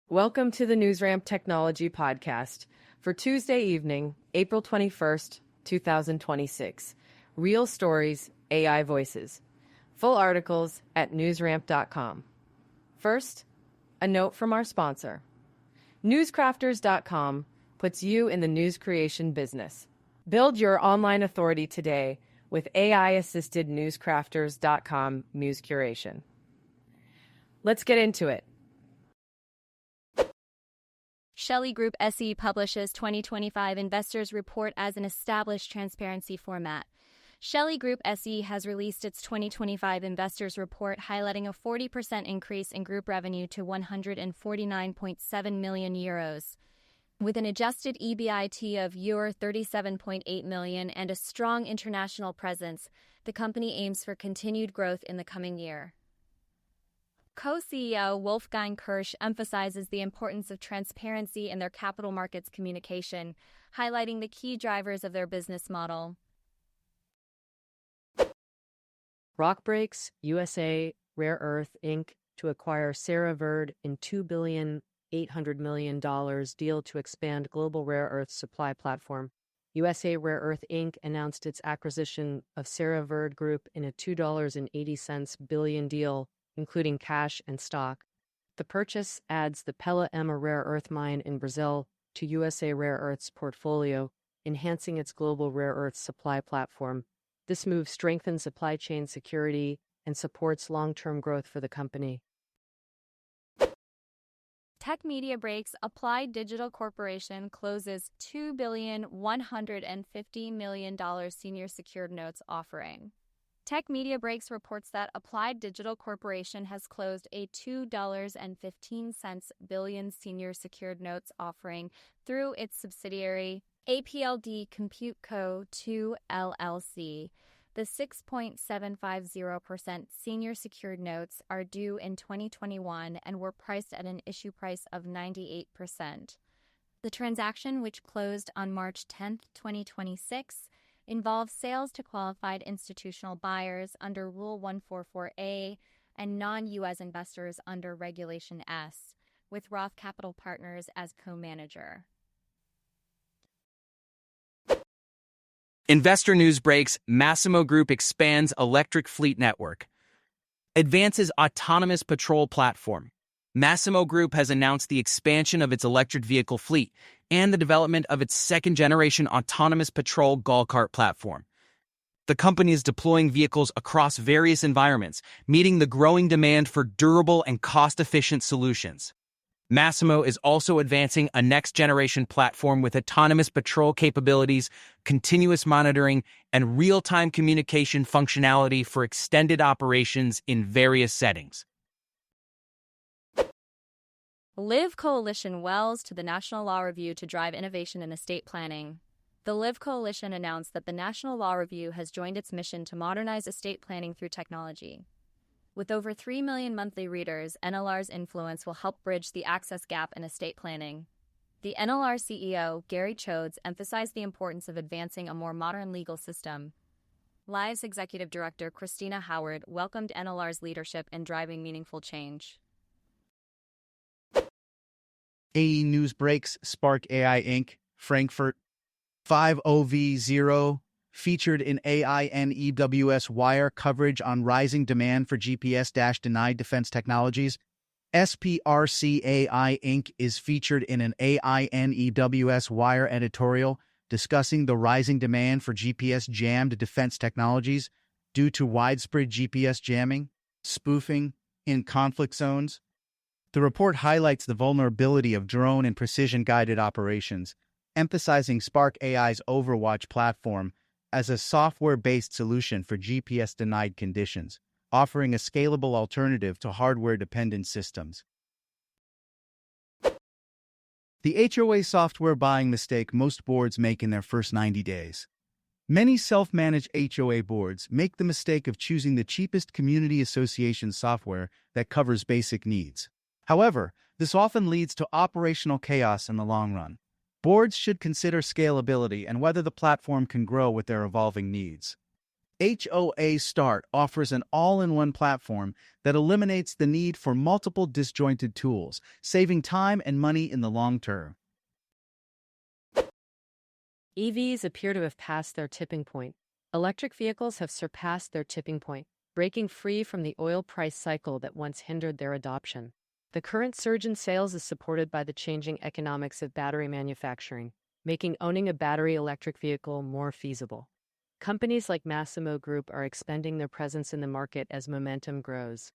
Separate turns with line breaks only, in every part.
Welcome to the NewsRamp Technology Podcast for Tuesday evening, April 21st, 2026. Real stories, AI voices. Full articles at newsramp.com. First, a note from our sponsor. Newscrafters.com puts you in the news creation business. Build your online authority today with AI-assisted newscrafters.com news curation. Let's get into it.
Shelly Group SE publishes 2025 Investors Report as an established transparency format. Shelly Group SE has released its 2025 Investors Report, highlighting a 40% increase in group revenue to €149.7 million. With an adjusted EBIT of €37.8 million and a strong international presence, the company aims for continued growth in the coming year. Co-CEO Wolfgang Kirsch emphasizes the importance of transparency in their capital markets communication, highlighting the key drivers of their business model.
Rockbreaks USA Rare Earth Inc. to acquire Serra Verde in $2.8 billion deal to expand global rare earth supply platform. USA Rare Earth Inc. announced its acquisition of Serra Verde Group in a $2.80 billion deal, including cash and stock. The purchase adds the Pela Ema rare earth mine in Brazil to USA Rare Earth's portfolio, enhancing its global rare earth supply platform. This move strengthens supply chain security and supports long-term growth for the company.
Tech Media Breaks Applied Digital Corporation closes $2.15 billion senior secured notes offering. Tech Media Breaks reports that Applied Digital Corporation has closed a $2.15 billion senior secured notes offering through its subsidiary APLD Compute Co. 2 LLC. The 6.750% senior secured notes are due in 2021 and were priced at an issue price of 98%. The transaction, which closed on March 10, 2026, involves sales to qualified institutional buyers under Rule 144A and non-U.S. investors under Regulation S, with Roth Capital Partners as co-manager.
Investor news breaks. Massimo Group expands electric fleet network. Advances autonomous patrol platform. Massimo Group has announced the expansion of its electric vehicle fleet and the development of its second-generation autonomous patrol Go-Kart platform. The company is deploying vehicles across various environments, meeting the growing demand for durable and cost-efficient solutions. Massimo is also advancing a next-generation platform with autonomous patrol capabilities, continuous monitoring, and real-time communication functionality for extended operations in various settings.
Live Coalition wells to the National Law Review to drive innovation in estate planning. The Live Coalition announced that the National Law Review has joined its mission to modernize estate planning through technology. With over 3 million monthly readers, NLR's influence will help bridge the access gap in estate planning. The NLR CEO, Gary Chodes, emphasized the importance of advancing a more modern legal system. Live's Executive Director, Christina Howard, welcomed NLR's leadership in driving meaningful change.
AE News Breaks SPARC AI Inc., Frankfurt 50V0, featured in AINEWS wire coverage on rising demand for GPS-denied defense technologies. SPARC AI Inc. is featured in an AINEWS wire editorial discussing the rising demand for GPS-jammed defense technologies due to widespread GPS jamming, spoofing in conflict zones. The report highlights the vulnerability of drone and precision-guided operations, emphasizing SPARC AI's Overwatch platform as a software-based solution for GPS-denied conditions, offering a scalable alternative to hardware-dependent systems. The HOA software buying mistake most boards make in their first 90 days. Many self-managed HOA boards make the mistake of choosing the cheapest community association software that covers basic needs. However, this often leads to operational chaos in the long run. Boards should consider scalability and whether the platform can grow with their evolving needs. HOA Start offers an all-in-one platform that eliminates the need for multiple disjointed tools, saving time and money in the long term.
EVs appear to have passed their tipping point. Electric vehicles have surpassed their tipping point, breaking free from the oil price cycle that once hindered their adoption. The current surge in sales is supported by the changing economics of battery manufacturing, making owning a battery electric vehicle more feasible. Companies like Massimo Group are expanding their presence in the market as momentum grows.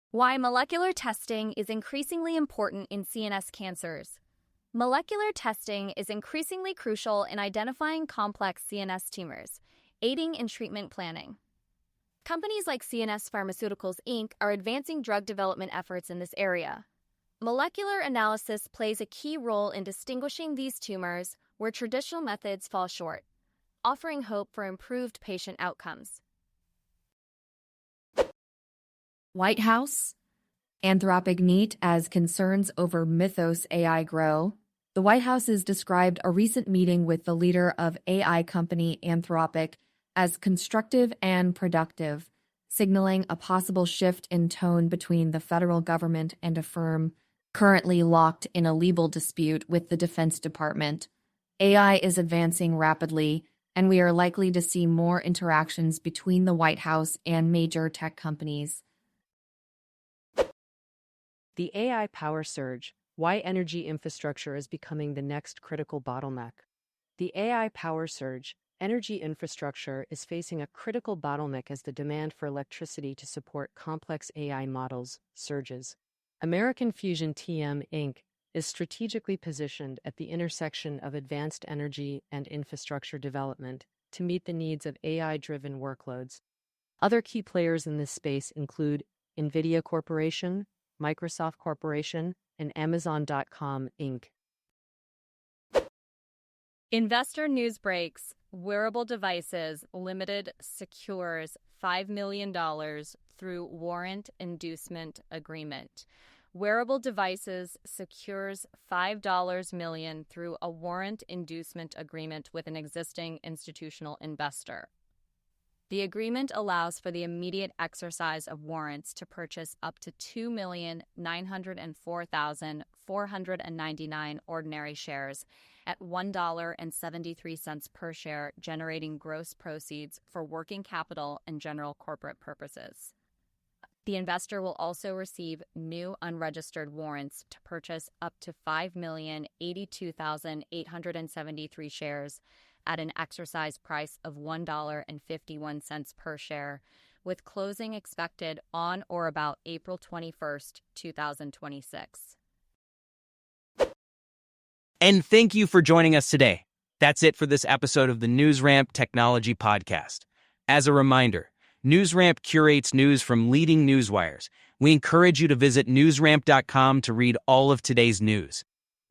Why molecular testing is increasingly important in CNS cancers. Molecular testing is increasingly crucial in identifying complex CNS tumors, aiding in treatment planning. Companies like CNS Pharmaceuticals, Inc. are advancing drug development efforts in this area. Molecular analysis plays a key role in distinguishing these tumors where traditional methods fall short, offering hope for improved patient outcomes.
White House, Anthropic NEAT as concerns over Mythos AI grow. The White House has described a recent meeting with the leader of AI company Anthropic as constructive and productive, signaling a possible shift in tone between the federal government and a firm currently locked in a legal dispute with the Defense Department. AI is advancing rapidly, and we are likely to see more interactions between the White House and major tech companies.
The AI power surge, why energy infrastructure is becoming the next critical bottleneck. The AI power surge, energy infrastructure is facing a critical bottleneck as the demand for electricity to support complex AI models surges. American Fusion TM Inc. is strategically positioned at the intersection of advanced energy and infrastructure development to meet the needs of AI-driven workloads. Other key players in this space include NVIDIA Corporation, Microsoft Corporation, and Amazon.com Inc.
Investor news breaks. Wearable Devices Limited secures $5 million through warrant inducement agreement. Wearable Devices secures $5 million through a warrant inducement agreement with an existing institutional investor. The agreement allows for the immediate exercise of warrants to purchase up to 2,904,499 ordinary shares at $1.73 per share, generating gross proceeds for working capital and general corporate purposes. The investor will also receive new unregistered warrants to purchase up to 5,082,873 shares at an exercise price of $1.51 per share, with closing expected on or about April 21st, 2026.
And thank you for joining us today. That's it for this episode of the NewsRamp Technology Podcast. As a reminder, NewsRamp curates news from leading newswires. We encourage you to visit newsramp.com to read all of today's news.